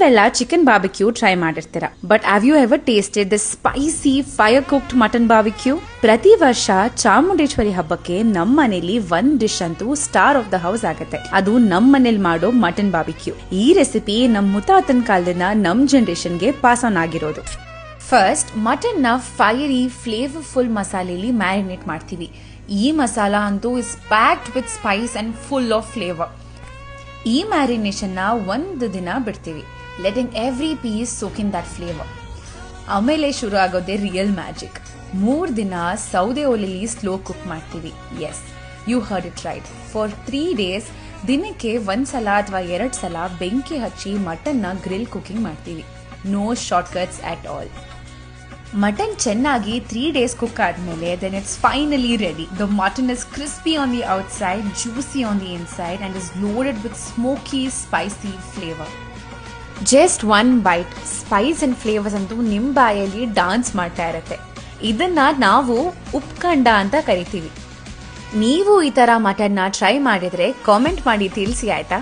ನೀವೆಲ್ಲ chicken barbecue try ಮಾಡಿರ್ತೀರಾ, but have you ever tasted the spicy fire cooked mutton barbecue? ಪ್ರತಿ ವರ್ಷ ಚಾಮುಂಡೇಶ್ವರಿ ಹಬ್ಬಕ್ಕೆ ನಮ್ಮ ಮನೇಲಿ ಒಂದ್ ಡಿಶ್ ಅಂತೂ ಸ್ಟಾರ್ ಆಫ್ ದ ಹೌಸ್ ಆಗುತ್ತೆ. ಅದು ನಮ್ ಮನೇಲಿ ಮಾಡೋ ಮಟನ್ ಬಾರ್ಬಿಕ್ಯೂ. ಈ ರೆಸಿಪಿ ನಮ್ ಮುತ್ತಾತನ ಕಾಲದಿಂದ ನಮ್ ಜನರೇಷನ್ಗೆ ಪಾಸ್ ಆನ್ ಆಗಿರೋದು. ಫಸ್ಟ್ ಮಟನ್ ನ ಫೈರಿ ಫ್ಲೇವರ್ಫುಲ್ ಮಸಾಲೆಲಿ ಮ್ಯಾರಿನೇಟ್ ಮಾಡ್ತೀವಿ. ಈ ಮಸಾಲ ಅಂತೂ is packed with spice and full of flavour. ಈ ಮ್ಯಾರಿನೇಷನ್ ನ ಒಂದು ದಿನ ಬಿಡ್ತೀವಿ, letting every piece soak in that flavour. ಆಮೇಲೆ ಶುರು ಆಗೋದೇ ರಿಯಲ್ ಮ್ಯಾಜಿಕ್. 3 ದಿನ ಸೌದೆ ಒಲೆಲಿ ಸ್ಲೋ ಕುಕ್ ಮಾಡ್ತೀವಿ. Yes, you heard it right. For 3 days ದಿನಕ್ಕೆ 1 ಸಲ ಅಥವಾ 2 ಸಲ ಬೆಂಕಿ ಹಚ್ಚಿ ಮಟನ್ ನ ಗ್ರಿಲ್ ಕುಕಿಂಗ್ ಮಾಡ್ತೀವಿ. No shortcuts at all. Mutton ಚೆನ್ನಾಗಿ 3 days ಕುಕ್ ಆದ್ಮೇಲೆ then it's finally ready. The mutton is crispy on the outside, juicy on the inside and is loaded with smoky, spicy flavor. Just one bite, spice and flavors ಅಂತೂ ನಿಮ್ ಬಾಯಲ್ಲಿ dance ಮಾಡ್ತಾ ಇರತ್ತೆ. ಇದನ್ನ ನಾವು ಉಪ್ಕಂಡ ಅಂತ ಕರಿತೀವಿ. ನೀವು ಈ ತರ ಮಟನ್ ನ ಟ್ರೈ ಮಾಡಿದ್ರೆ ಕಾಮೆಂಟ್ ಮಾಡಿ ತಿಳಿಸಿ ಆಯ್ತಾ?